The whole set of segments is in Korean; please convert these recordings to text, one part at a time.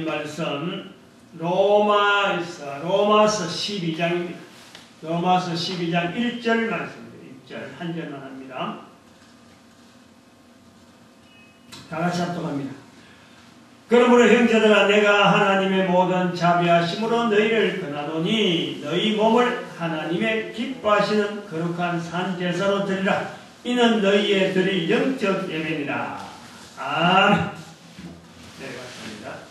말씀 로마서 12장입니다. 로마서 12장 1절 말씀입니다. 1절 한 절만 합니다. 다 같이 합독합니다. 그러므로 형제들아 내가 하나님의 모든 자비하심으로 너희를 권하노니 너희 몸을 하나님의 기뻐하시는 거룩한 산제사로 드리라. 이는 너희의 드릴 영적 예배니라. 아멘. 네, 맞습니다.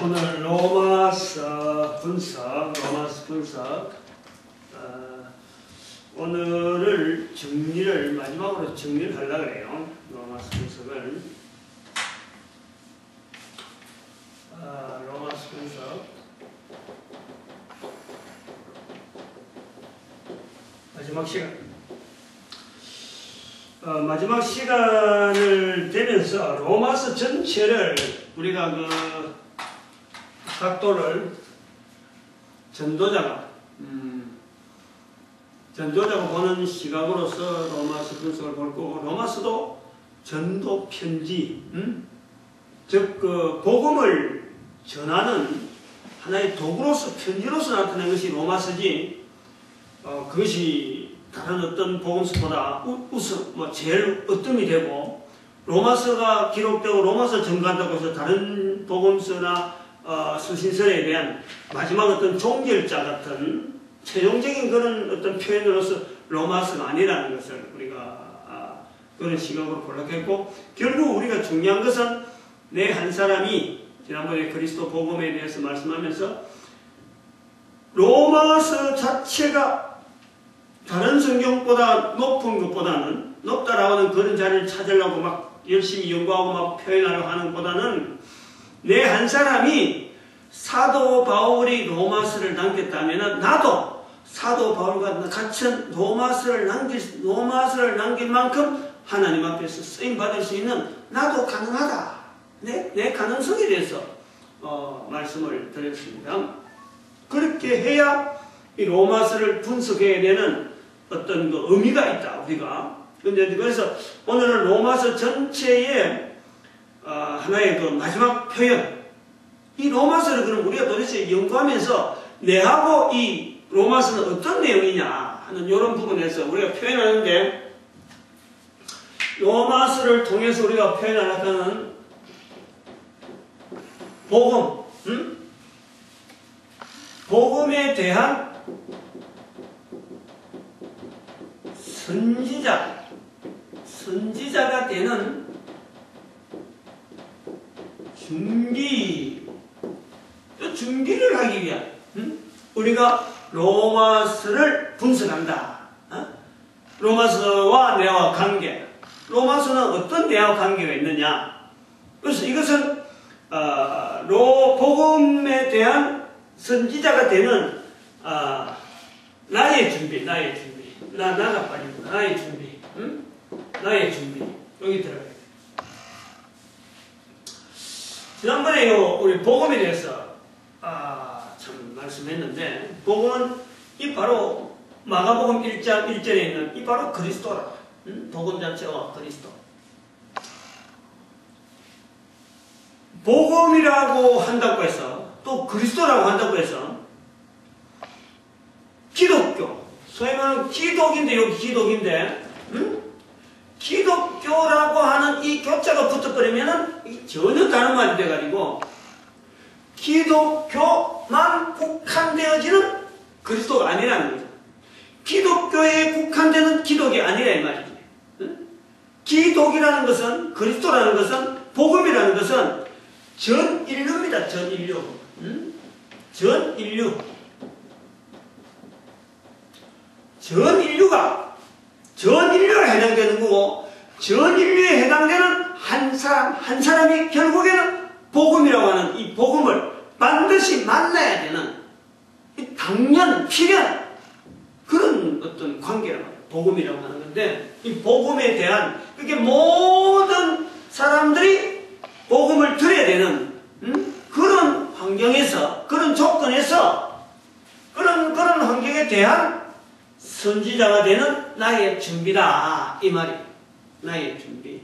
오늘 로마서 분석, 오늘을 마지막으로 정리를 하려고 해요. 로마서 분석을. 로마서 분석. 마지막 시간을 되면서 로마서 전체를 우리가 사도를 전도자가 보는 시각으로서 로마서 분석을 볼 거고, 로마서도 전도 편지, 즉 복음을 전하는 하나의 도구로서, 편지로서 나타낸 것이 로마서지, 그것이 다른 어떤 복음서보다 제일 으뜸이 되고, 로마서가 기록되고 로마서 전가한다고 해서 다른 복음서나 수신서에 대한 마지막 어떤 종결자 같은 최종적인 그런 어떤 표현으로서 로마서가 아니라는 것을 우리가 그런 시각으로 볼락했고, 결국 우리가 중요한 것은 내 한 사람이 지난번에 그리스도 복음에 대해서 말씀하면서 로마서 자체가 다른 성경보다 높은 것보다는, 높다라고 하는 그런 자리를 찾으려고 막 열심히 연구하고 막 표현하려고 하는 것보다는 내 한 사람이 사도 바울이 로마서를 남겼다면 나도 사도 바울과 같은 로마서를 남길 만큼 하나님 앞에서 쓰임받을 수 있는 나도 가능하다. 내 가능성에 대해서 말씀을 드렸습니다. 그렇게 해야 이 로마서를 분석해야 되는 어떤 의미가 있다, 우리가. 그래서 오늘은 로마서 전체의 하나의 마지막 표현, 이 로마서를 그럼 우리가 도대체 연구하면서 내하고 이 로마서는 어떤 내용이냐 하는 이런 부분에서 우리가 표현하는데, 로마서를 통해서 우리가 표현하는 복음, 복음에 대한 선지자가 되는 준비를 하기 위한, 우리가 로마서를 분석한다. 로마서와 내와 관계, 로마서는 어떤 내와 관계가 있느냐. 그래서 이것은 복음에 대한 선지자가 되는 나의 준비, 나가 빠지고 나의 준비, 여기 들어가요. 지난번에 우리 복음에 대해서 참 말씀했는데, 복음은 이 바로 마가복음 1장 1절에 있는 이 바로 그리스도라. 복음 자체와 그리스도. 복음이라고 한다고 해서, 또 그리스도라고 한다고 해서, 기독교, 소위 말하는 기독인데, 여기 기독인데, 기독교라고 하는 이 교자가 붙어버리면은 전혀 다른 말이 돼가지고, 기독교만 국한되어지는 그리스도가 아니라는 거죠. 기독교에 국한되는 기독이 아니라 이 말이지. 응? 기독이라는 것은, 그리스도라는 것은, 복음이라는 것은 전 인류입니다. 전 인류. 전 인류. 전 인류가 해당되는 거고, 전 인류에 해당되는 한 사람이 결국에는 복음이라고 하는 이 복음을 반드시 만나야 되는 당연, 필연 그런 어떤 관계라고 합니다. 복음이라고 하는 건데, 이 복음에 대한, 그게 모든 사람들이 복음을 들어야 되는 그런 환경에서, 그런 조건에서, 그런 환경에 대한 선지자가 되는 나의 준비다, 이 말이에요. 나의 준비.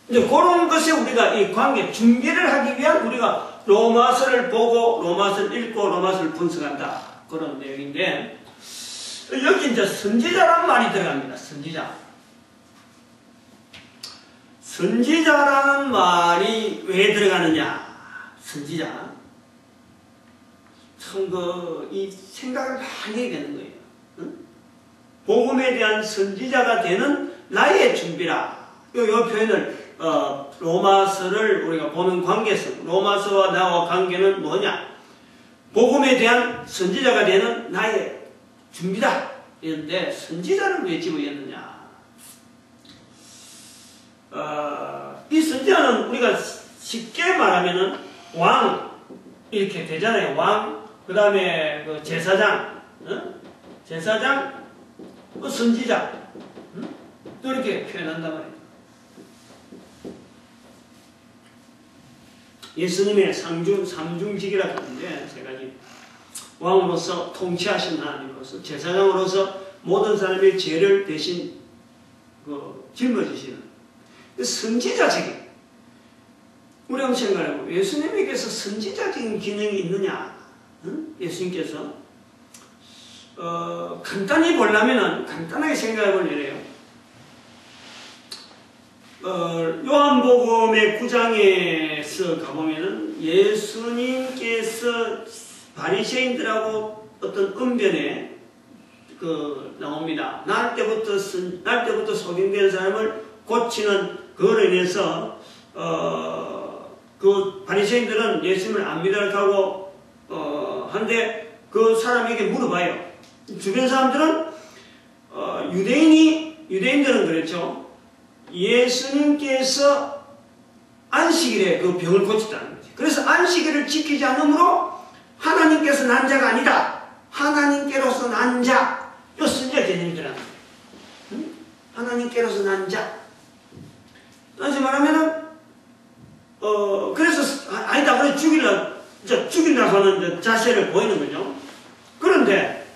이제 그런 것에 우리가 이 관계, 준비를 하기 위한 우리가 로마서를 보고, 로마서를 읽고, 로마서를 분석한다. 그런 내용인데, 여기 이제 선지자란 말이 들어갑니다. 선지자. 선지자라는 말이 왜 들어가느냐? 선지자. 참, 이 생각을 많이 해야 되는 거예요. 응? 복음에 대한 선지자가 되는 나의 준비라. 이 표현을, 로마서를 우리가 보는 관계성, 로마서와 나와 관계는 뭐냐? 복음에 대한 선지자가 되는 나의 준비다. 이런데, 선지자를 왜 집어였느냐? 이 선지자는 우리가 쉽게 말하면은 왕, 이렇게 되잖아요. 왕, 그 다음에 그 제사장, 제사장, 선지자, 또 이렇게 표현한단 말이에요. 예수님의 삼중직이라고 하는데, 세 가지. 왕으로서 통치하신 하나님으로서, 제사장으로서 모든 사람의 죄를 대신 짊어지시는 선지자직이. 우리 한번 생각해보면 예수님에게서 선지자적인 기능이 있느냐? 예수님께서 간단히 보려면은, 간단하게 생각해보면 이래요. 요한복음의 9장에서 가보면은 예수님께서 바리새인들하고 어떤 은변에 나옵니다. 날 때부터 소경된 사람을 고치는 그걸로 인해서 그 바리새인들은 예수님을 안 믿으라고 한데 그 사람에게 물어봐요. 주변 사람들은 유대인들은 그랬죠. 예수님께서 안식일에 그 병을 고쳤다는 거지. 그래서 안식일을 지키지 않으므로 하나님께서 난 자가 아니다. 하나님께로서 난 자. 요 선지자 개념이 들어가는 거예요. 하나님께로서 난 자. 다시 말하면은 그래서 아니다. 그래 죽이려고 하는 자세를 보이는 거죠. 그런데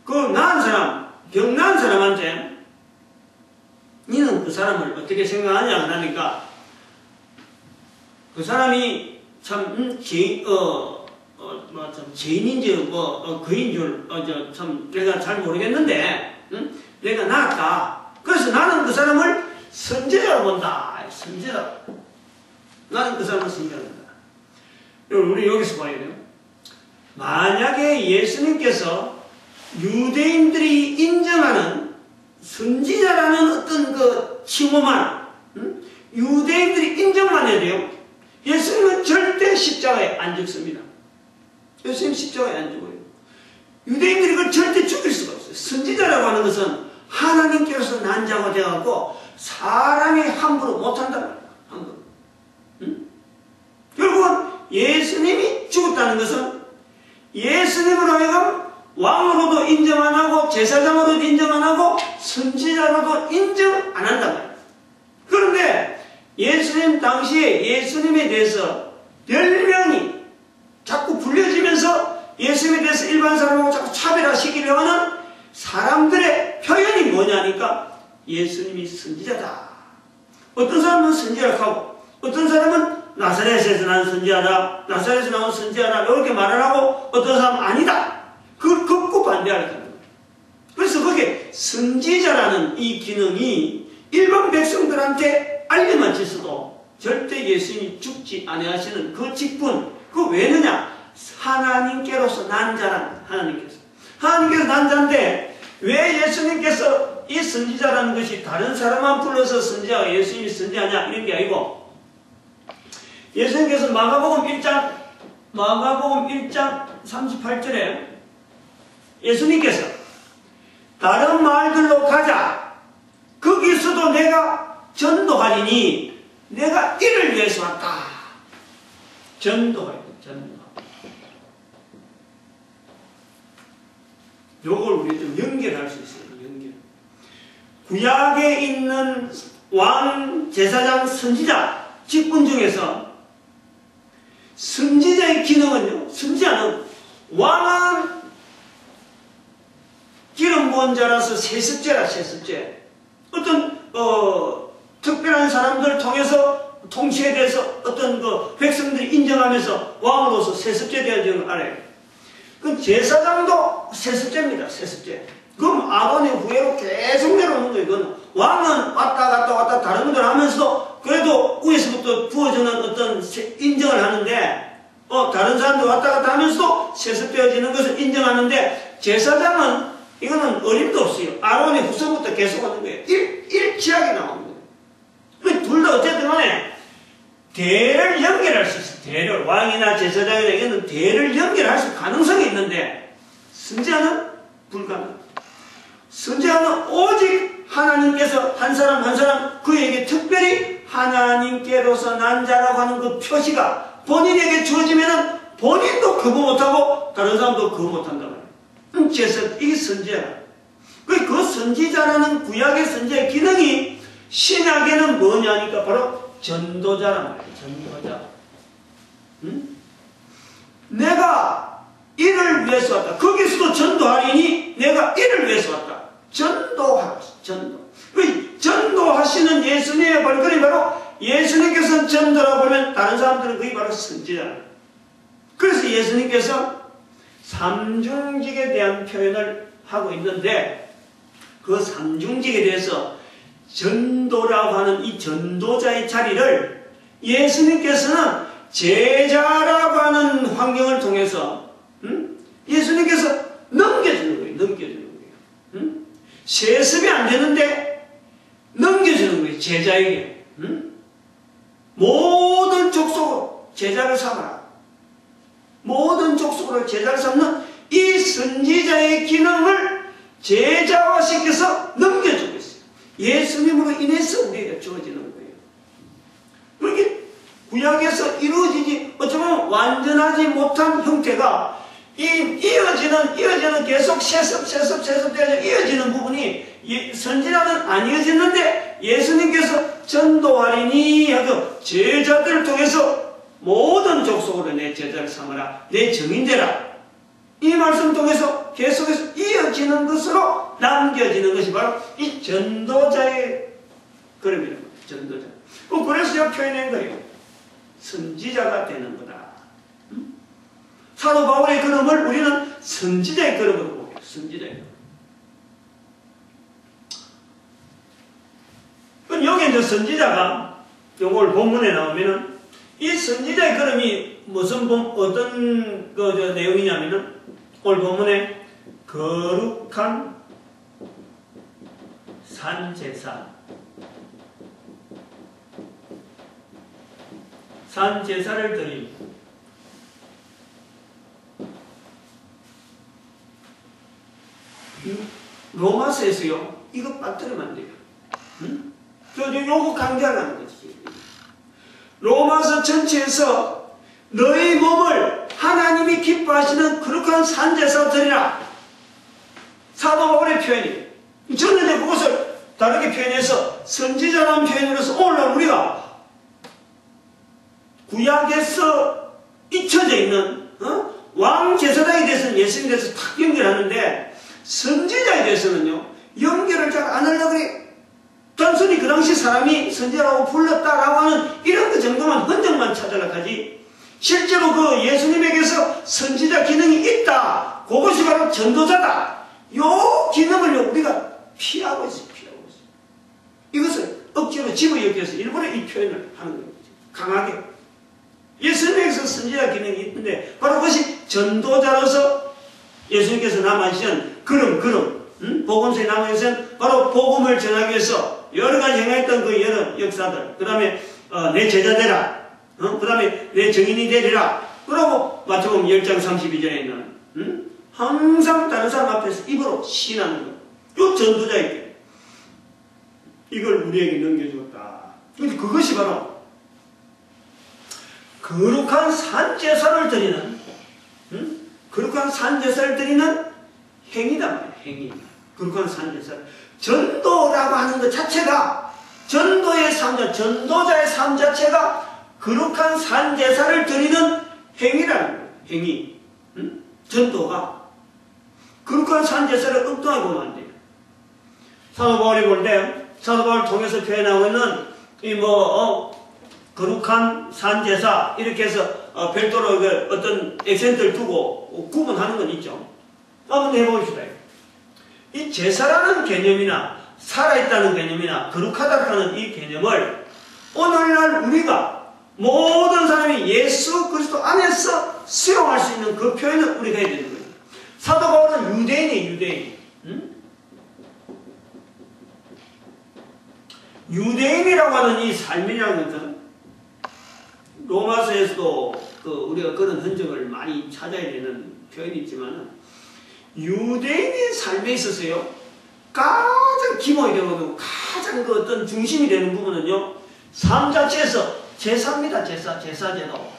그 나은 사람, 병 나은 사람한테 니는 그 사람을 어떻게 생각하냐 하니까 그 사람이 참 죄인인지 그인 줄 참 내가 잘 모르겠는데 내가 나았다. 그래서 나는 그 사람을 선지자로 본다. 선지자. 나는 그 사람을 선지자로 본다. 우리 여기서 봐야 돼요. 만약에 예수님께서 유대인들이 인정하는 선지자라는 어떤 그 칭호만, 유대인들이 인정만 해야 돼요. 예수님은 절대 십자가에 안 죽습니다. 예수님 십자가에 안 죽어요. 유대인들이 그걸 절대 죽일 수가 없어요. 선지자라고 하는 것은 하나님께로서 난 자가 되어갖고 사람이 함부로 못한단 말이에요. 함부로. 결국은 예수님이 죽었다는 것은 예수님으로 하여금 왕으로도 인정 안 하고 제사장으로도 인정 안 하고 선지자로도 인정 안 한단 말이에요. 그런데 예수님 당시에 예수님에 대해서 별명이 자꾸 불려지면서 예수님에 대해서 일반 사람하고 자꾸 차별화시키려고 하는 사람들의 표현이 뭐냐니까 예수님이 선지자다. 어떤 사람은 선지자라고 하고 어떤 사람은 나사렛에서 난 선지자다. 나사렛에서 나온 선지자다. 이렇게 말을 하고 어떤 사람은 아니다. 그걸 걷고 반대하는 거예요. 그래서 그게 선지자라는 이 기능이 일반 백성들한테 알려만 있어도 절대 예수님이 죽지 아니하시는 그 직분, 그거 왜느냐? 하나님께로서 난 자란 하나님께서 난 자인데 왜 예수님께서 그래서 이 선지자라는 것이 다른 사람만 불러서 선지자가 예수님이 선지자냐 이런 게 아니고 예수님께서 마가복음 1장 38절에 예수님께서 다른 마을들로 가자. 거기서도 내가 전도하리니 내가 이를 위해서 왔다. 전도하리. 전도. 요걸 우리 좀 연결할 수 있어요. 연결. 구약에 있는 왕, 제사장, 선지자 직분 중에서 선지자의 기능은요. 선지자는 왕은 기름 부은 자라서 세습제라 세습제. 어떤 특별한 사람들을 통해서 통치에 대해서 어떤 백성들이 인정하면서 왕으로서 세습제 되어지는 걸 알아요. 그 제사장도 세습제입니다. 세습제. 그럼 아론의 후예로 계속 내려오는 거예요. 그건 왕은 왔다 갔다 다른 분들 하면서도 그래도 위에서부터 부어주는 어떤 인정을 하는데 다른 사람들 왔다 갔다 하면서도 세습되어지는 것을 인정하는데 제사장은 이거는 어림도 없어요. 아론의 후손부터 계속 하는 거예요. 일치하게 나오는 거예요. 둘 다 어쨌든 간에 대를 연결할 수 있어요. 대를. 왕이나 제사장이나 이거는 대를 연결할 수 가능성이 있는데 선지자는 불가능합니다. 선지자는 오직 하나님께서 한 사람 한 사람 그에게 특별히 하나님께로서 난 자라고 하는 그 표시가 본인에게 주어지면은 본인도 거부 못하고 다른 사람도 거부 못한단 말이에요. 이게 선지자라. 그 선지자라는 구약의 선지자의 기능이 신약에는 뭐냐니까 바로 전도자란 말이에요. 전도자. 응? 내가 이를 위해서 왔다. 거기서도 전도하리니 내가 이를 위해서 왔다. 전도하라. 전도. 전도하시는 예수님의 발걸이 바로 예수님께서 전도라고 하면 다른 사람들은 그게 바로 선지자. 그래서 예수님께서 삼중직에 대한 표현을 하고 있는데 그 삼중직에 대해서 전도라고 하는 이 전도자의 자리를 예수님께서는 제자라고 하는 환경을 통해서 예수님께서 넘겨주는 거예요. 넘겨주는 거예요. 세습이 안 되는데 넘겨주는 거예요. 제자에게. 모든 족속으로 제자를 삼아라. 모든 족속으로 제자를 삼는 이 선지자의 기능을 제자화시켜서 넘겨주고 있어요. 예수님으로 인해서 우리에게 주어지는 거예요. 그렇게 구약에서 이루어지지 어쩌면 완전하지 못한 형태가 이어지는 계속 세습되어져 이어지는 부분이 선지자는 안 이어졌는데 예수님께서 전도하리니 하고 제자들을 통해서 모든 족속으로 내 제자를 삼아라. 내 증인되라. 이 말씀 통해서 계속해서 이어지는 것으로 남겨지는 것이 바로 이 전도자의 걸음이라는 거예요. 전도자. 그래서 제가 표현한 거예요. 선지자가 되는 거다. 사도 바울의 걸음을 우리는 선지자의 걸음으로 보게요. 선지자의 걸음. 여기 이제 선지자가 오늘 본문에 나오면은 이 선지자의 걸음이 어떤 내용이냐면은 오늘 본문에 거룩한 산제사를 드림. 로마서에서요, 이거 빠뜨리면 안 돼요. 요거 강조하려는 거지. 로마서 전체에서 너희 몸을 하나님이 기뻐하시는 거룩한 산제사 드리라. 사도 바울의 표현이에요. 저는 이제 그것을 다르게 표현해서 선지자라는 표현으로서 오늘날 우리가 구약에서 잊혀져 있는 왕 제사장에 대해서는 예수님에 대해서 탁 연결하는데 선지자에 대해서는요 연결을 잘 안 하려고 그래. 단순히 그 당시 사람이 선지자라고 불렀다라고 하는 이런 그 정도만 흔적만 찾으려고 하지 실제로 그 예수님에게서 선지자 기능이 있다. 그것이 바로 전도자다. 요 기능을 우리가 피하고 있어요. 이것을 억지로 집어넣기위해서 일부러 이 표현을 하는 거죠. 강하게. 예수님에게서 선지자 기능이 있는데 바로 그것이 전도자로서 예수님께서 남아주신 그럼 복음서에 나온 것은 바로 복음을 전하기 위해서 여러 가지 행했던 그 여러 역사들. 그 다음에 내 제자 되라. 그 다음에 내 증인이 되리라. 그러고 마태복음 10장 32절에 있는 항상 다른 사람 앞에서 입으로 시인하는 것. 요 전도자에게 이걸 우리에게 넘겨주었다. 근데 그것이 바로 거룩한 산제사를 드리는 거룩한 산제사를 드리는 행위단 말이에요. 행위. 거룩한 산제사. 전도라고 하는 것 자체가 전도의 삶, 전도자의 삶 자체가 거룩한 산제사를 드리는 행위라는 거예요. 행위. 전도가 거룩한 산제사를 엉뚱하게 보면 안 돼요. 사도 바울이 볼 때 사도 바울을 통해서 표현하고 있는 이 거룩한 산제사 이렇게 해서 별도로 어떤 액센트를 두고 구분하는 건 있죠. 한번 해봅시다. 이 제사라는 개념이나 살아있다는 개념이나 거룩하다고 하는 이 개념을 오늘날 우리가 모든 사람이 예수 그리스도 안에서 수용할 수 있는 그 표현을 우리가 해야 되는 거예요. 사도 바울은 유대인이에요. 유대인. 유대인이라고 하는 이 삶이라는 것은 로마서에서도 우리가 그런 흔적을 많이 찾아야 되는 표현이 있지만 유대인의 삶에 있어서요 가장 기본이 되고 가장 그 어떤 중심이 되는 부분은요 삶 자체에서 제사입니다. 제사제도.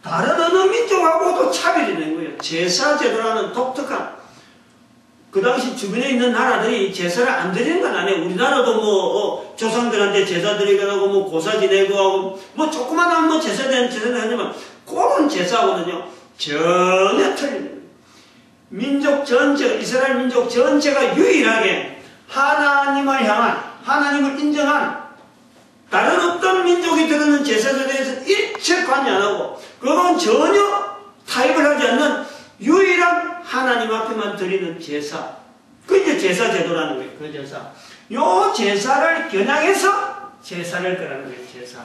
다른 어느 민족하고도 차별이 되는 거예요. 제사제도라는 독특한 그 당시 주변에 있는 나라들이 제사를 안 드리는 건 아니에요. 우리나라도 조상들한테 제사 드리고 하고 고사 지내고 하고 조그만한 제사는 하지만 그런 제사하고는요 전혀 틀립니다. 민족 전체, 이스라엘 민족 전체가 유일하게 하나님을 향한 하나님을 인정한 다른 어떤 민족이 드리는 제사에 대해서 일체 관여 안 하고 그건 전혀 타협을 하지 않는 유일한 하나님 앞에만 드리는 제사. 그게 제사 제도라는 거예요. 그 제사. 요 제사를 겨냥해서 제사를 거라는 거예요. 제사.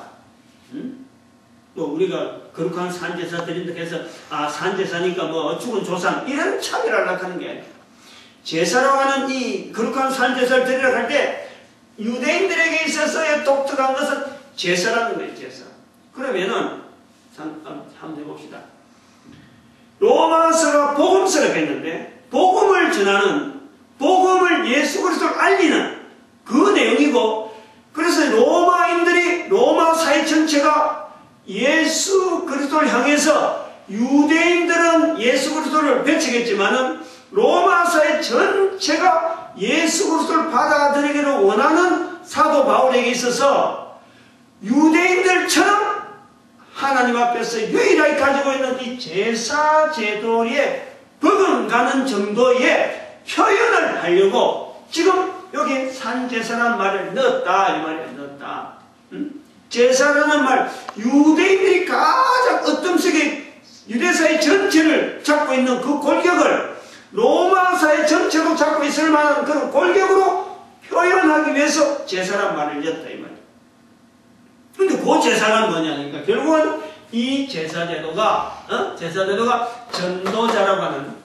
또 우리가 거룩한 산제사 드린다고 해서 산제사니까 죽은 조상 이런 차별을 하는 게 아니에요. 제사라고 하는 이 거룩한 산제사를 드리라고 할 때 유대인들에게 있어서의 독특한 것은 제사라는 거예요. 제사. 그러면은 한번 해봅시다. 로마서가 복음서라고 했는데 복음을 전하는 복음을 예수 그리스도를 알리는 그 내용이고 그래서 로마 사회 전체가 예수 그리스도를 향해서 유대인들은 예수 그리스도를 배척했지만은 로마 사회 전체가 예수 그리스도를 받아들이기를 원하는 사도 바울에게 있어서 유대인들처럼 하나님 앞에서 유일하게 가지고 있는 이 제사 제도에 버금가는 정도의 표현을 하려고 지금 여기 산제사라는 말을 넣었다 이 말이에요. 넣었다. 제사라는 말 유대인들이 가장 어떤 식의 유대사의 전체를 잡고 있는 그 골격을 로마사의 전체로 잡고 있을 만한 그런 골격으로 표현하기 위해서 제사란 말을 넣었다 이 말이에요. 근데 그 제사가 뭐냐니까 결국은 이 제사제도가 전도자라고 하는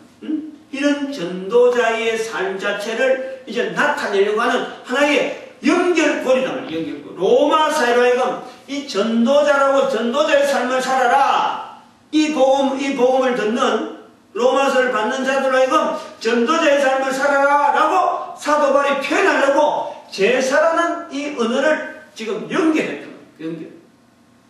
이런 전도자의 삶 자체를 이제 나타내려고 하는 하나의 연결고리다 말이에요. 연결고리. 로마 사회로 하여금 이 전도자라고 전도자의 삶을 살아라. 이 복음을 듣는 로마서를 받는 자들로 하여금 전도자의 삶을 살아라 라고 사도 바울이 표현하려고 제사라는 이 언어를 지금 연결했다.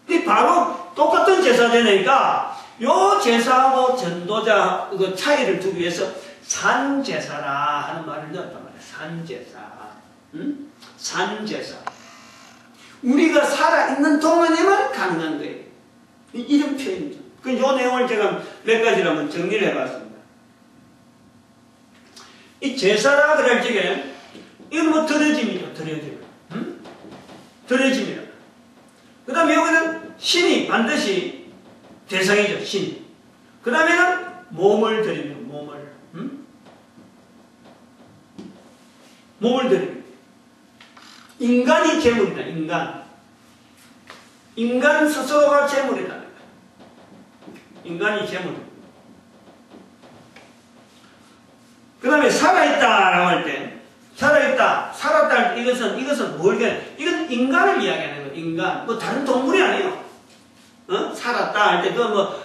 이 바로 똑같은 제사제니까 요 제사하고 전도자 그 차이를 두기 위해서 산제사라 하는 말을 넣었단 말이에요. 산제사. 산제사. 우리가 살아있는 동안에만 가능한 거예요. 이런 표현이죠. 요 내용을 제가 몇 가지를 한번 정리를 해봤습니다. 이 제사라 그럴 적에 이건 드려짐이죠. 드려짐이라. 그 다음에 여기는 신이 반드시 대상이죠. 신. 그 다음에는 몸을 드립니다. 몸을 드립니다. 인간이 제물이다. 인간 스스로가 제물이다. 인간이 제물. 그 다음에 살아있다라고 할 때, 살아있다, 살았다 할 때 이것은 뭘, 이건 인간을 이야기하는 거예요. 인간. 뭐 다른 동물이 아니에요. 살았다 할 때,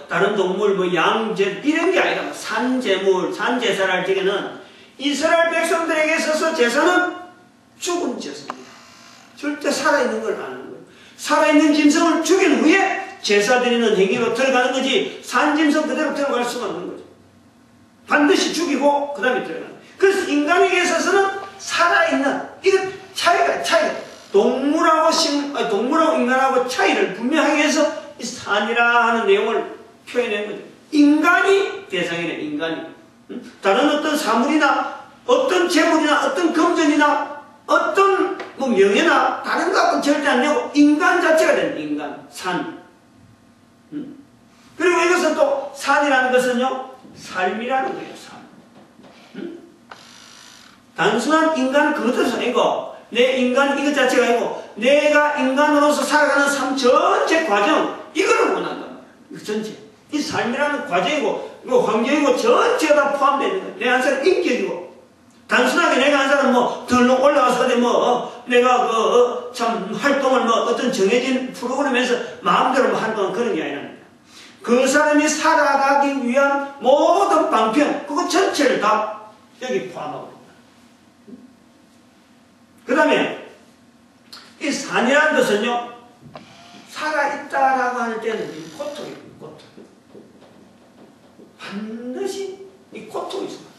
다른 동물, 양, 이런 게 아니라, 산제물, 산제사를 할 때에는 이스라엘 백성들에게 있어서 제사는 죽은 제사입니다. 절대 살아있는 걸 아는 거예요. 살아있는 짐승을 죽인 후에 제사 드리는 행위로 들어가는 거지, 산 짐승 그대로 들어갈 수가 없는 거죠. 반드시 죽이고, 그 다음에 들어가는 거예요. 그래서 인간에게 있어서는 살아있는, 이건 차이가. 동물하고 인간하고 차이를 분명하게 해서 이 산이라 하는 내용을 표현한 거죠. 인간이 대상이네, 인간이. 다른 어떤 사물이나, 어떤 재물이나, 어떤 금전이나, 어떤 명예나, 다른 것은 절대 안 되고, 인간 자체가 되는 인간, 산. 그리고 이것은 또, 산이라는 것은요, 삶이라는 거예요, 삶. 단순한 인간 그것도 아니고, 내 인간 이것 자체가 아니고, 내가 인간으로서 살아가는 삶 전체 과정, 이거를 원한단 말이야. 이거 전체. 이 삶이라는 과정이고, 이거 환경이고, 전체가 다 포함되어 있는 거야. 내 한 사람 인격이고, 단순하게 내가 한 사람 들러 올라가서 내가 참 활동을 어떤 정해진 프로그램에서 마음대로 활동하는 그런 게 아니라, 그 사람이 살아가기 위한 모든 방편, 그거 전체를 다 여기 포함하고 있다. 그 다음에, 이 산이라는 것은요, 살아있다라고 할 때는 이 고통입니다, 고통. 반드시 이 고통이 있습니다.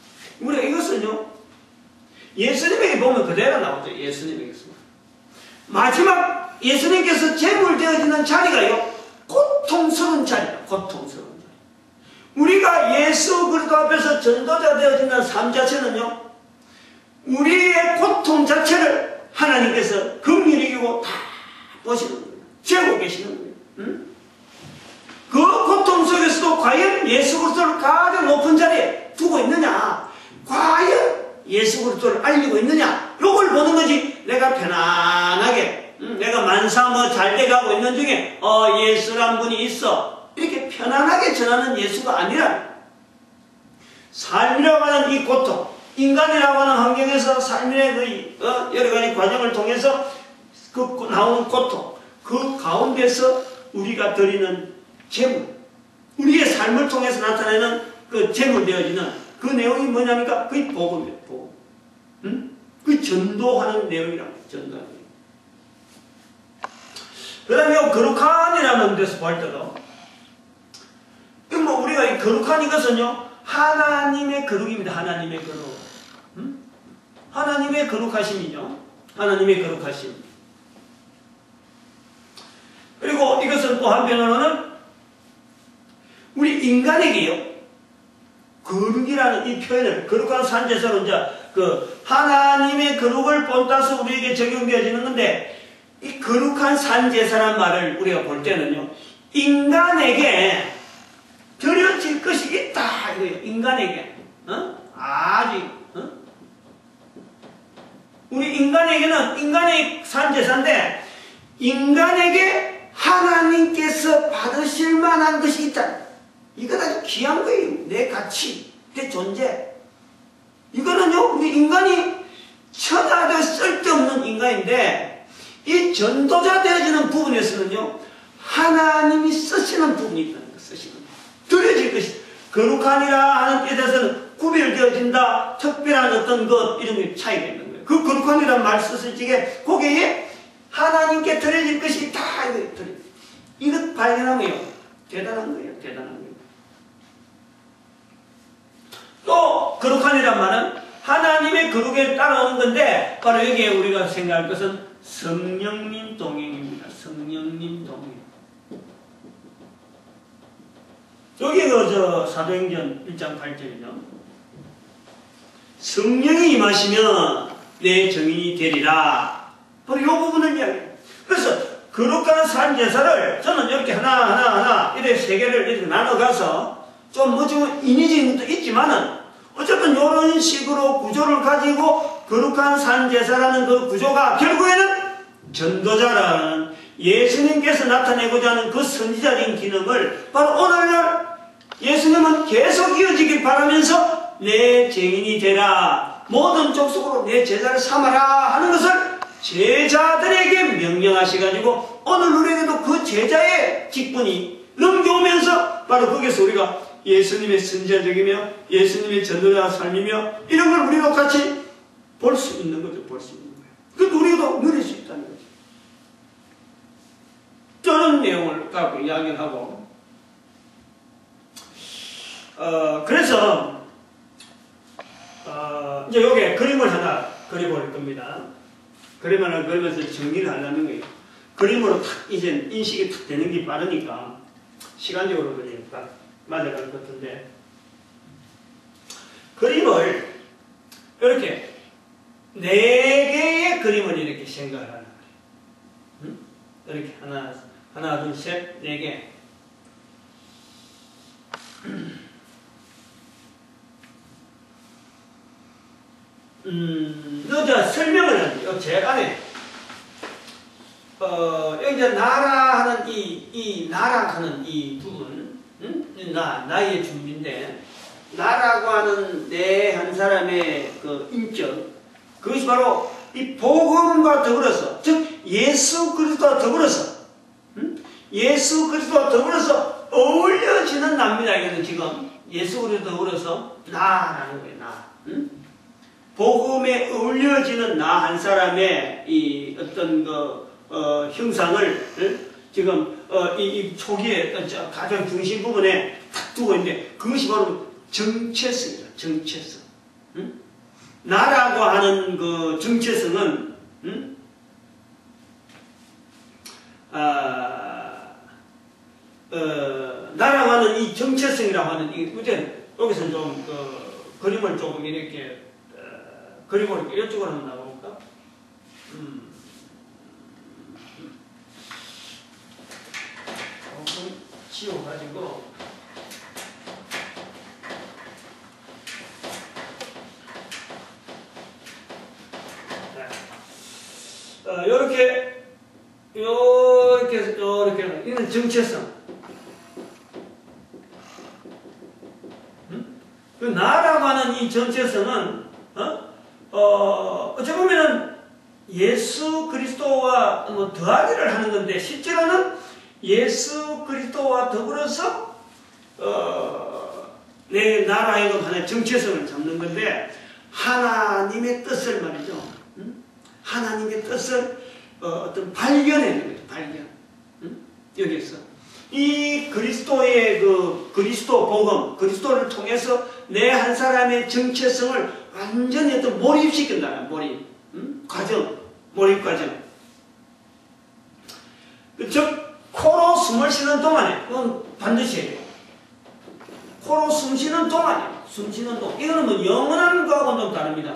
우리가 이것은요, 예수님에게 보면 그대로 나오죠, 예수님에게서. 마지막 예수님께서 제물되어지는 자리가요, 고통스러운 자리다, 고통스러운 자리. 우리가 예수 그리스도 앞에서 전도자 되어지는 삶 자체는요, 우리의 고통 자체를 하나님께서 긍휼히 여기고 다 보시는 거예요. 재고 계시는 거예요. 응? 그 고통 속에서도 과연 예수 그리스도를 가장 높은 자리에 두고 있느냐, 과연 예수 그리스도를 알리고 있느냐, 요걸 보는 거지. 내가 편안하게 내가 만사 잘 돼가고 있는 중에 예수란 분이 있어, 이렇게 편안하게 전하는 예수가 아니라, 삶이라고 하는 이 고통, 인간이라고 하는 환경에서 삶의 여러 가지 과정을 통해서 나오는 고통, 그 가운데서 우리가 드리는 제물, 우리의 삶을 통해서 나타내는 그 제물 되어지는 그 내용이 뭐냐니까, 그게 복음이에요, 복음. 그 전도하는 내용이라고, 전도하는 내용. 그 다음에 거룩한이라는 데서 볼 때도, 우리가 이 거룩한 이것은요, 하나님의 거룩입니다, 하나님의 거룩. 하나님의 거룩하심이죠. 하나님의 거룩하심. 그리고 이것은 또 한편으로는 우리 인간에게요, 거룩이라는 이 표현을, 거룩한 산제사로 이제 하나님의 거룩을 본따서 우리에게 적용되어지는 건데, 이 거룩한 산제사라는 말을 우리가 볼 때는요, 인간에게 드려질 것이 있다 이거예요. 인간에게. 아직. 우리 인간에게는, 인간의 산제사인데, 인간에게 하나님께서 받으실 만한 것이 있다. 이건 아주 귀한 거예요. 내 가치, 내 존재. 이거는요, 우리 인간이 천하도 쓸데없는 인간인데, 이 전도자 되어지는 부분에서는요, 하나님이 쓰시는 부분이 있다는 거, 쓰시는 거. 드려질 것이, 거룩한이라 하는 데 대해서는 구별되어진다, 특별한 어떤 것, 이런 게 차이가 있는 거예요. 그 거룩한이라는 말 썼을 적에, 거기에 하나님께 드려질 것이 있다, 이것 발견하면요, 대단한 거예요, 대단한 거예요. 또 거룩한이란 말은 하나님의 거룩에 따라오는 건데, 바로 여기에 우리가 생각할 것은 성령님 동행입니다. 성령님 동행. 여기 사도행전 1장 8절이죠. 성령이 임하시면 내 증인이 되리라. 바로 이 부분을 이야기해요. 그래서 거룩한 산제사를 저는 이렇게 하나 이렇게 세 개를 이렇게 나눠가서 좀 인위적인 것도 있지만은, 어쨌든 이런 식으로 구조를 가지고 거룩한 산제사라는 그 구조가 결국에는 전도자라는 예수님께서 나타내고자 하는 그 선지자적인 기능을 바로 오늘날 예수님은 계속 이어지길 바라면서 내 증인이 되라. 모든 족속으로 내 제자를 삼아라 하는 것을 제자들에게 명령하셔가지고 오늘 우리에게도 그 제자의 직분이 넘겨오면서 바로 거기서 우리가 예수님의 선지자적이며 예수님의 전도자 삶이며 이런 걸 우리도 같이 볼 수 있는 거죠. 볼 수 있는 거예요. 그것도 우리도 누릴 수 있다는 거죠. 저런 내용을 갖고 이야기를 하고 그래서 이제 여기에 그림을 하나 그려볼 겁니다. 그림을 하나 그리면서 정리를 하려는 거예요. 그림으로 탁 이제 인식이 탁 되는 게 빠르니까 시간적으로 그냥 딱 맞아갈 것 같은데 그림을 이렇게 4개의 그림을 이렇게 생각을 하는 거예요. 이렇게 하나, 둘, 셋, 4개. 자, 설명을 하죠. 제 안에, 여기 이제 나라 하는 이 나라 하는 이 부분, 나의 준비인데, 나라고 하는 내 한 사람의 그 인격, 그것이 바로 이 복음과 더불어서, 즉, 예수 그리스도와 더불어서, 예수 그리스도와 더불어서 어울려지는 나입니다. 이거는 지금 예수 그리스도와 더불어서 나라는 거예요. 나. 복음에 어울려지는 나 한 사람의 이 어떤 그 형상을 지금 이 초기에 가장 중심 부분에 탁 두고 있는데 그것이 바로 정체성이다. 정체성. 나라고 하는 그 정체성은 나라고 하는 이 정체성이라고 하는 이 이제 여기서 좀 그림을 조금 이렇게 그림을 이쪽으로 한번 나가볼까? 조금 지워가지고 요렇게 이는 정체성. 그 나라고 하는 이 정체성은 어찌 보면은 예수 그리스도와 뭐 더하기를 하는 건데 실제로는 예수 그리스도와 더불어서 내 나라의 하나의 정체성을 잡는 건데 하나님의 뜻을 말이죠. 하나님의 뜻을 어떤 발견해내는 거죠. 발견. 여기에서 이 그리스도의 그 그리스도 복음, 그리스도를 통해서 내 한 사람의 정체성을 완전히 어떤 몰입시킨다는 몰입 과정, 몰입 과정. 즉 코로 숨을 쉬는 동안에 그건 반드시 해요. 코로 숨 쉬는 동안에 숨 쉬는 동안 이거는 뭐 영원한 거하고는 좀 다릅니다.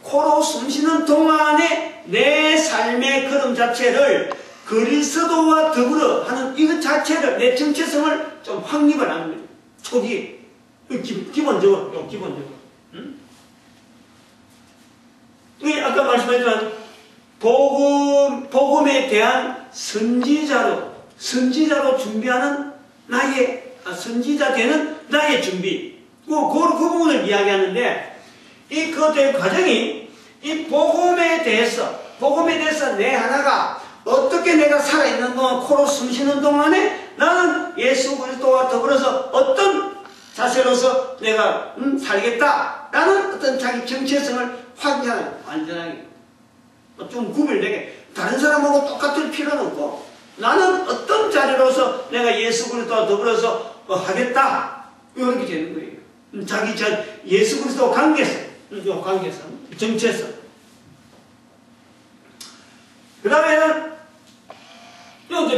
코로 숨 쉬는 동안에 내 삶의 걸음 자체를 그리스도와 더불어 하는 이것 자체를 내 정체성을 좀 확립을 하는 거예요. 초기 기본적으로 기본적으로. 아까 말씀했지만 복음에 대한 선지자로 준비하는 나의 선지자 되는 나의 준비. 그 부분을 이야기하는데 그것의 과정이 이 복음에 대해서 내 하나가 어떻게 내가 살아있는 동안 코로 숨 쉬는 동안에 나는 예수 그리스도와 더불어서 어떤 자세로서 내가 살겠다라는 어떤 자기 정체성을 확인하는 완전하게 좀 구별되게 다른 사람하고 똑같을 필요는 없고 나는 어떤 자리로서 내가 예수 그리스도와 더불어서 하겠다 이렇게 되는 거예요. 자기 예수 그리스도 관계성 정체성. 그 다음에는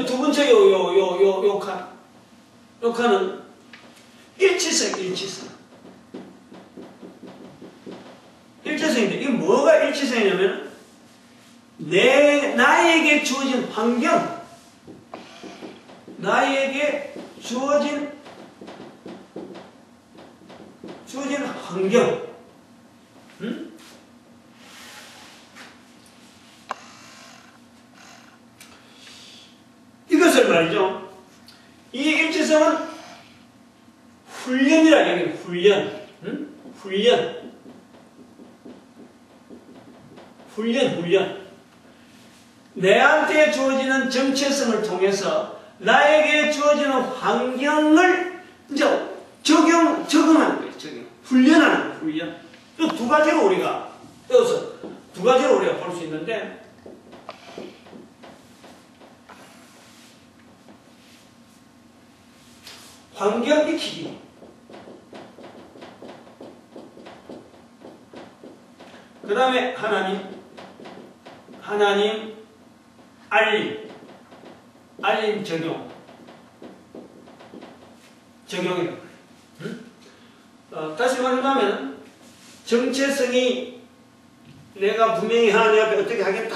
두 번째 요 칸은 일치성인데 이게 뭐가 일치성이냐면 나에게 주어진 환경, 나에게 주어진 환경, 이것을 말이죠. 이 일치성은 훈련이라 얘기해요. 훈련. 내한테 주어지는 정체성을 통해서 나에게 주어지는 환경을 이제 적응하는 거예요. 훈련하는 거예요. 훈련. 이 두 가지로 우리가 떼어서 두 가지로 우리가 볼 수 있는데, 환경 익히기, 그 다음에 하나님 알림 적용이라고. 다시 말하면 정체성이 내가 분명히 하나님 앞에 어떻게 하겠다,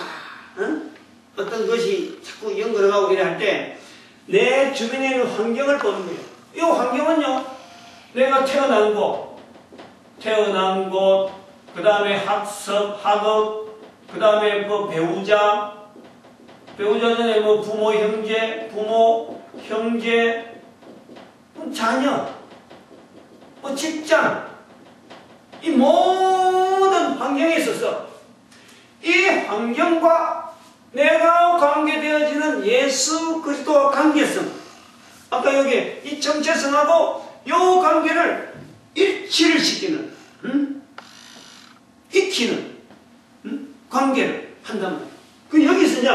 어떤 것이 자꾸 연결하고 이래 할 때 내 주변에 있는 환경을 보는 거예요. 이 환경은요, 내가 태어난 곳, 그 다음에 학업, 그 다음에 뭐 배우자 전에 뭐 부모, 형제, 자녀, 뭐 직장, 이 모든 환경에 있어서 이 환경과 내가 관계되어지는 예수 그리스도와 관계성, 아까 여기 이 정체성하고 이 관계를 일치를 시키는, 익히는 관계를 한다면, 그 여기서 이제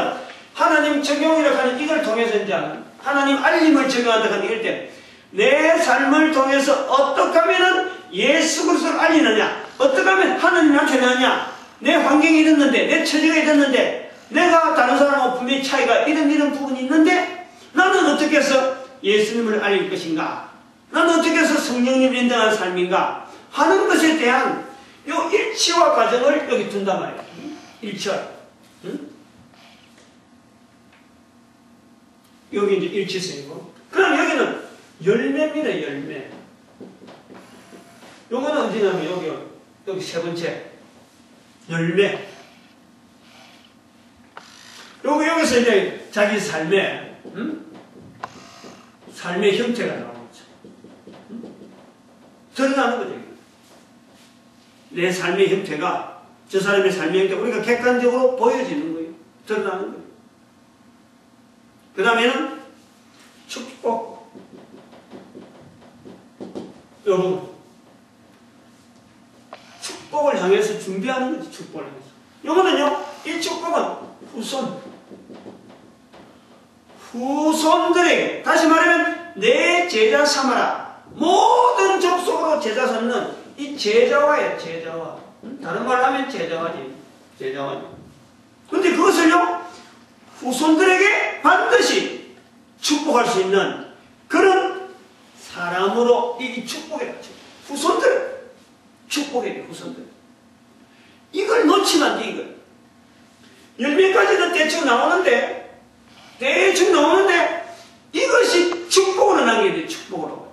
하나님 적용이라고 하는 이걸 통해서 이제 하나님 알림을 적용한다고 하는 이럴 때 내 삶을 통해서 어떻게 하면은 예수 그리스도를 알리느냐, 어떻게 하면 하나님 나타나느냐, 내 환경이 이랬는데, 내 처지가 이랬는데, 내가 다른 사람하고 분명히 차이가 이런 부분이 있는데 나는 어떻게 해서 예수님을 알릴 것인가, 나는 어떻게 해서 성령님을 인정하는 삶인가 하는 것에 대한 이 일치와 과정을 여기 둔단 말이에요. 일치와. 여기 이제 일치성이고, 그럼 여기는 열매입니다. 열매. 요거는 어디냐면 여기 세 번째 열매. 여기서 이제 자기 삶의 형태가 나오는 거죠. 드러나는 거죠. 내 삶의 형태가 저 사람의 삶의 형태가 우리가 객관적으로 보여지는 거예요. 드러나는 거예요. 그 다음에는 축복. 여러분, 축복을 향해서 준비하는 거지. 축복을 향해서. 이거는요, 이 축복은 후손들에게, 다시 말하면 내 제자 삼아라, 모든 족속으로 제자 삼는 이 제자와예요. 제자와. 다른 말로 하면 제자와지. 근데 그것을요, 후손들에게 반드시 축복할 수 있는 그런 사람으로 이 축복이라고. 후손들 축복해요. 후손들. 이걸 놓치면 안 돼. 이걸. 열매까지는 대충 나오는데 이것이 축복으로 남겨야 돼요. 축복으로.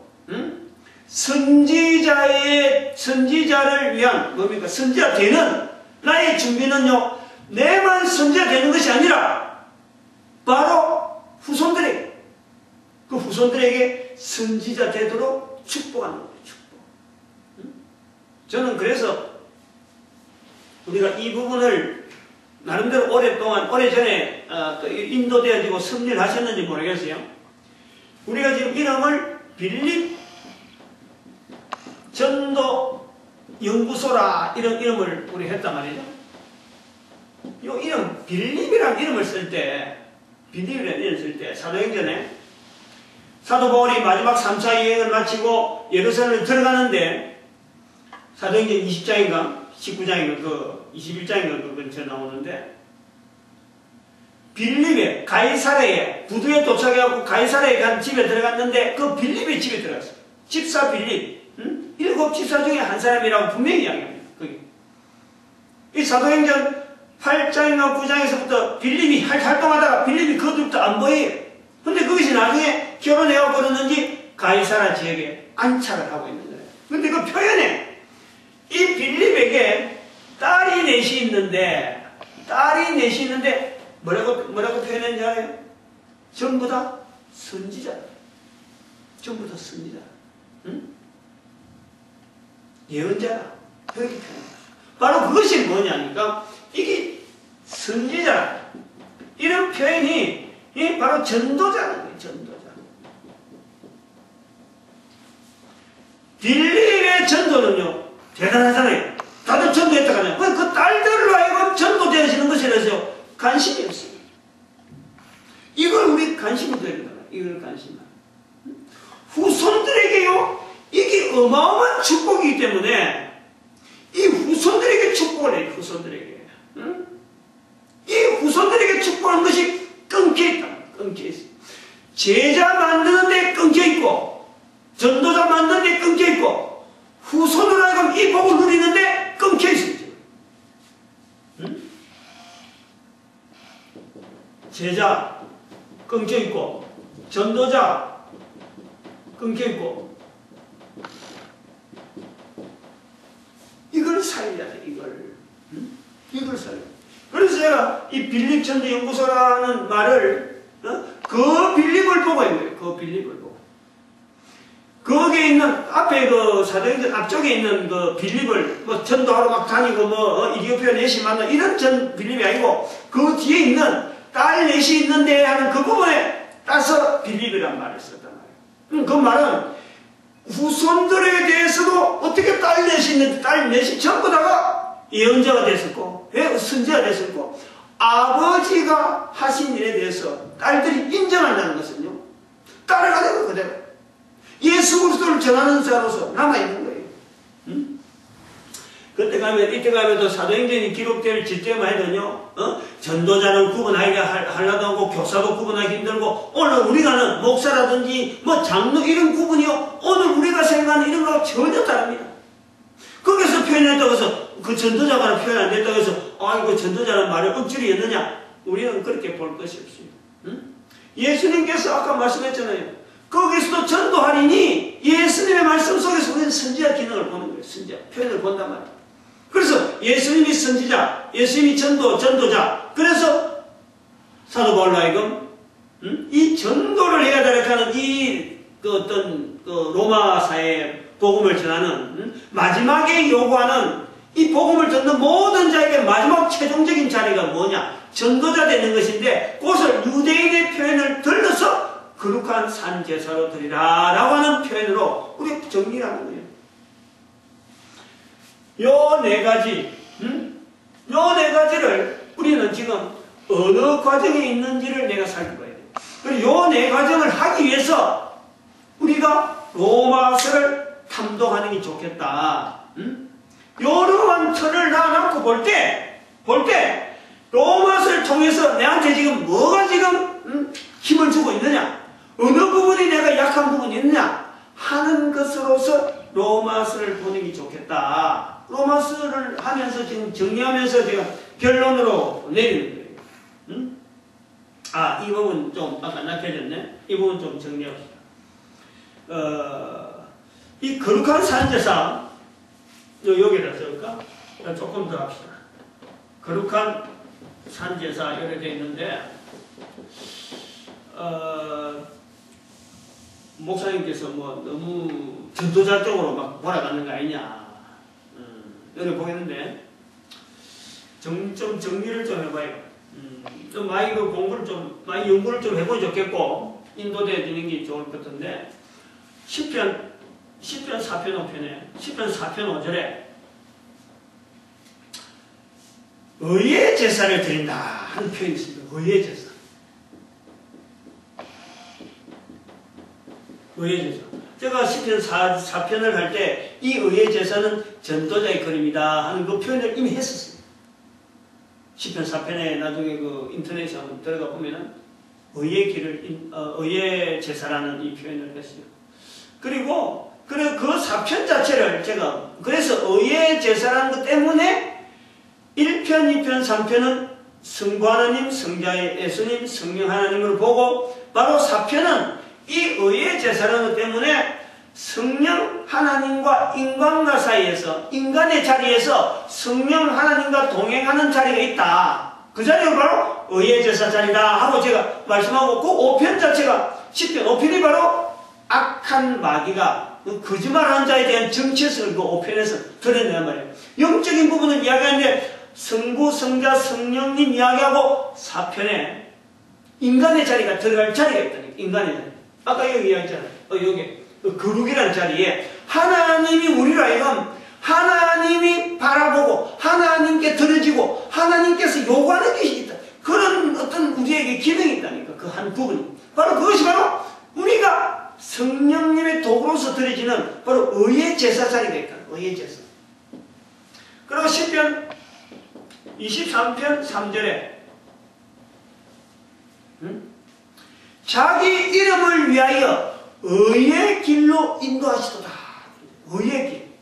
선지자를 위한, 뭡니까? 선지자 되는 나의 준비는요, 내만 선지자 되는 것이 아니라 바로 후손들에게, 그 후손들에게 선지자 되도록 축복하는 거예요. 축복. 저는 그래서 우리가 이 부분을 나름대로 오래전에 인도되어지고 섭리를 하셨는지 모르겠어요. 우리가 지금 이름을 빌립 전도 연구소라 이런 이름을 우리 했단 말이죠. 이 이름 빌립이라는 이름을 쓸 때, 사도행전에 사도 바울이 마지막 3차 여행을 마치고 예루살렘에 들어가는데, 사도행전 20장인가 19장인가 21장인가 그 근처에 나오는데, 빌립에 가이사랴에 부두에 도착해갖고 가이사랴에 간 집에 들어갔는데 그 빌립의 집에 들어갔어요. 집사 빌립. 7 집사 중에 한 사람이라고 분명히 이야기합니다. 거기. 이 사도행전 8장인가 9장에서부터 빌립이 활동하다가 빌립이 그것부터 안 보여요. 근데 그것이 나중에 결혼해갖고 그러는지 가이사랴 지역에 안착을 하고 있는 거예요. 근데 그 표현에 이 빌립에게 딸이 넷이 있는데 뭐라고 표현했는지 알아요? 전부 다 선지자. 응? 예언자라. 그렇게 표현한 거죠. 바로 그것이 뭐냐니까 이게 선지자라. 이런 표현이 바로 전도자라는 거예요. 전도자. 빌립의 전도는요 대단하잖아요. 다들 전도했다고 하냐. 그 딸들로 하여금 전도되어지는 것이라서 관심이 없어요. 이걸 우리 관심이 돼야 된다. 이걸 관심. 후손들에게요 이게 어마어마한 축복이기 때문에 이 후손들에게 축복을 해요. 후손들에게. 응? 이 후손들에게 축복하는 것이 끊겨있다. 끊겨있어요. 제자 만드는데 끊겨있고 전도자 만드는데 끊겨있고 후손으로 하여금 이 복을 누리는데 끊겨있어요. 응? 제자 끊겨있고 전도자 끊겨있고 이걸 살려야 돼. 이걸. 응? 이걸 살려야 돼. 그래서 제가 이 빌립 전도 연구소라는 말을 그 빌립을 보고 있는 거예요. 그 빌립을 보고. 거기에 있는 앞에 그 사도행전 앞쪽에 있는 그 빌립을 뭐 전도하러 막 다니고 뭐 이디오피아 넷이 만나 이런 전 빌립이 아니고 그 뒤에 있는 딸 넷이 있는데 하는 그 부분에 따서 빌립이란 말을 썼단 말이에요. 그 말은 후손들에 대해서도 어떻게 딸 넷이 있는지 딸 넷이 전부 다가 예언자가 됐었고 선지자가 됐었고 아버지가 하신 일에 대해서 딸들이 인정한다는 것은요 따라가는 거 그대로 예수 그리스도를 전하는 자로서 남아있는 거예요. 응? 그때 가면 이때 가면도 사도행전이 기록될 지때만 해도요 전도자는 구분하기 하려도 하고 교사도 구분하기 힘들고 오늘 우리가 하는 목사라든지 뭐 장로 이런 구분이요 오늘 우리가 생각하는 이런 거하고 전혀 다릅니다. 거기서 표현했다고 해서 그 전도자가 표현 안 됐다고 해서 이거 전도자는 말을 억지로 했느냐 우리는 그렇게 볼 것이 없어요. 응? 예수님께서 아까 말씀했잖아요. 거기서도 전도하리니 예수님의 말씀 속에서 우리는 선지자 기능을 보는 거예요. 선지자 표현을 본단 말이에요. 그래서 예수님이 선지자, 예수님이 전도자. 그래서 사도 바울로 하여금 이 전도를 해야 되는 그 어떤 그 로마사의 복음을 전하는 마지막에 요구하는 이 복음을 듣는 모든 자에게 마지막 최종적인 자리가 뭐냐? 전도자 되는 것인데 그것을 유대인의 표현을 들러서 거룩한 산제사로 드리라 라고 하는 표현으로 우리 정리를 하는 거예요. 요 네 가지, 요 네 가지를 우리는 지금 어느 과정에 있는지를 내가 살펴봐야 돼요. 그리고 요 네 과정을 하기 위해서 우리가 로마서를 탐독하는 게 좋겠다. 요러한 틀을 놔놓고 볼 때 로마서를 통해서 내한테 지금 뭐가 지금 힘을 주고 있느냐? 어느 부분이 내가 약한 부분이 있느냐 하는 것으로서 로마서를 보는 게 좋겠다. 로마서를 하면서 지금 정리하면서 제가 결론으로 내리는 거예요. 이 부분 좀 아까 낙해졌네. 이 부분 좀 정리합시다. 이 거룩한 산제사 여기다 쓸까? 조금 더 합시다. 거룩한 산제사 이렇게 되어 있는데 목사님께서 뭐 너무 전도자 쪽으로 막 몰아가는 거 아니냐 여기 보겠는데 좀 정리를 좀 해봐요. 좀 많이 그 공부를 많이 연구를 좀 해보면 좋겠고 인도되어지는 게 좋을 것 같은데 시편 4편 5편에 시편 4편 5절에 의의 제사를 드린다 하는 표현이 있습니다. 의의 제사. 의의 제사. 제가 시편 4편을 할 때 이 의의 제사는 전도자의 그림이다 하는 그 표현을 이미 했었어요. 시편 4편에 나중에 그 인터넷에 한번 들어가 보면은 의의 길을 의의 제사라는 이 표현을 했어요. 그리고 그 4편 자체를 제가 그래서 의의 제사라는 것 때문에 1편, 2편, 3편은 성부 하나님, 성자의 예수님, 성령 하나님을 보고 바로 4편은 이 의의 제사라는 것 때문에 성령 하나님과 인간과 사이에서 인간의 자리에서 성령 하나님과 동행하는 자리가 있다. 그 자리가 바로 의의 제사 자리다 하고 제가 말씀하고 그 5편 자체가 10편 5편이 바로 악한 마귀가 거짓말하는 자에 대한 정체성을 그 5편에서 드러낸단 말이에요. 영적인 부분은 이야기하는데 성부, 성자, 성령님 이야기하고 4편에 인간의 자리가 들어갈 자리가 있다니까. 인간의 자리. 아까 여기 이야기했잖아요. 여기 거룩이라는 자리에 하나님이 우리로 하여금 하나님이 바라보고 하나님께 들어지고 하나님께서 요구하는 것이 있다. 그런 어떤 우리에게 기능이 있다니까. 그 한 부분이. 바로 그것이 바로 우리가 성령님의 도구로서 드려지는 바로 의의 제사 자리가 있다. 의의 제사. 그리고 10편 23편 3절에 자기 이름을 위하여 의의 길로 인도하시도다. 의의 길.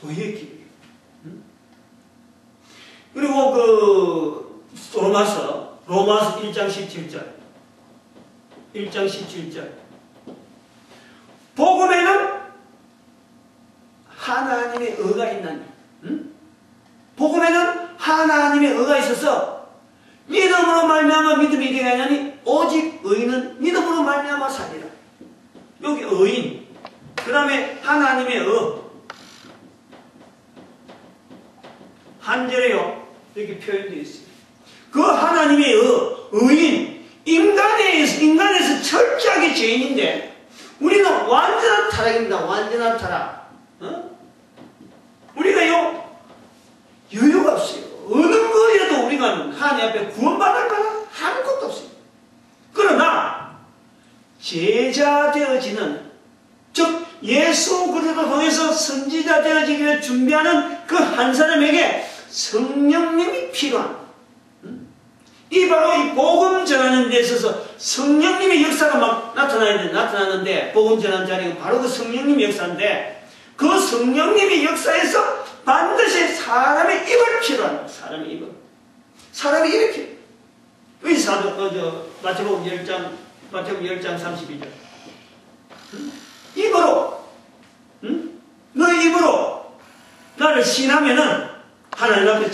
의의 길. 그리고 그 로마서 1장 17절. 1장 17절. 복음에는 하나님의 의가 있나니. 복음에는 하나님의 의가 있어서 믿음으로 말미암아 믿음이 되게 하냐니 오직 의는 믿음으로 말미암아 살리라. 여기 의인. 그 다음에 하나님의 의. 한 절에요. 이렇게 표현되어 있습니다. 그 하나님의 의인. 인간에서 철저하게 죄인인데 우리는 완전한 타락입니다. 완전한 타락. 우리가요 여유가 없어요. 어느 거에도 우리가 하나님 앞에 구원받을 만한 아무것도 없어요. 그러나 제자 되어지는, 즉 예수 그리스도 통해서 선지자 되어지기 위해 준비하는 그 한 사람에게 성령님이 필요한, 이 바로 이 복음 전하는 데 있어서 성령님의 역사가 막 나타나는데, 복음 전하는 자리가 바로 그 성령님의 역사인데, 그 성령님의 역사에서 반드시 사람의 입을 필요한, 사람의 입을. 사람의 입이 필요해. 이 마태복음 10장 32절. 입으로, 너 입으로 나를 신하면은 하나님 앞에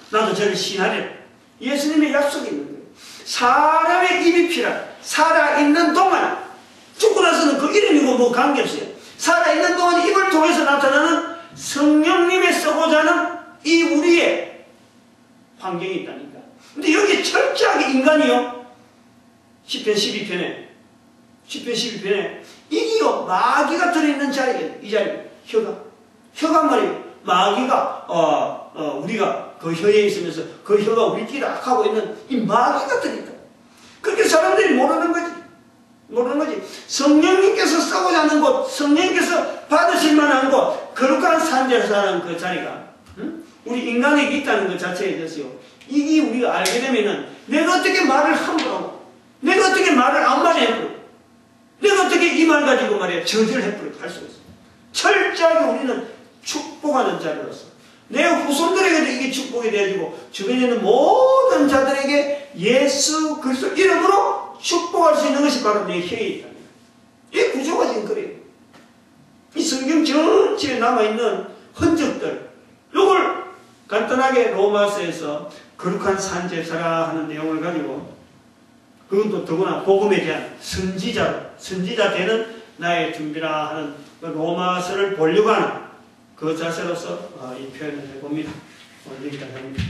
나도 저를 신하래. 예수님의 약속이 있는 거예요. 사람의 입이 필요한, 살아있는 동안, 죽고 나서는 그 이름이고 뭐 관계없어요. 살아있는 동안 입을 통해서 나타나는 성령님의 쓰고자 하는 이 우리의 환경이 있다니까. 근데 여기 철저하게 인간이요. 10편 12편에 이기요 마귀가 들어있는 자리에, 이 자리, 혀가 말이에요. 마귀가 우리가 그 혀에 있으면서 그 혀가 우리끼리 악하고 있는 이 마귀가 들어있다. 그렇게 사람들이 모르는 거지. 성령님께서 쓰고자 하는 곳, 성령님께서 받으실 만한 곳, 거룩한 산제사라는 그 자리가 우리 인간에게 있다는 것 자체에 대해서요. 이게 우리가 알게 되면은 내가 어떻게 말을 함부로 하고, 내가 어떻게 말을 안 말해 해버려, 내가 어떻게 이 말 가지고 말이야 저질해버려 할 수가 있어. 철저하게 우리는 축복하는 자리로서 내 후손들에게도 이게 축복이 되어지고 주변에 있는 모든 자들에게 예수 그리스도 이름으로 축복할 수 있는 것이 바로 내 혀에 있다. 이 구조가 지금 그래요. 이 성경 전체에 남아있는 흔적들, 이걸 간단하게 로마서에서 거룩한 산제사라 하는 내용을 가지고, 그건 또 더구나 복음에 대한 선지자 되는 나의 준비라 하는 그 로마서를 보려고 하는 그 자세로서 이 표현을 해봅니다. 오늘 여기까지 합니다.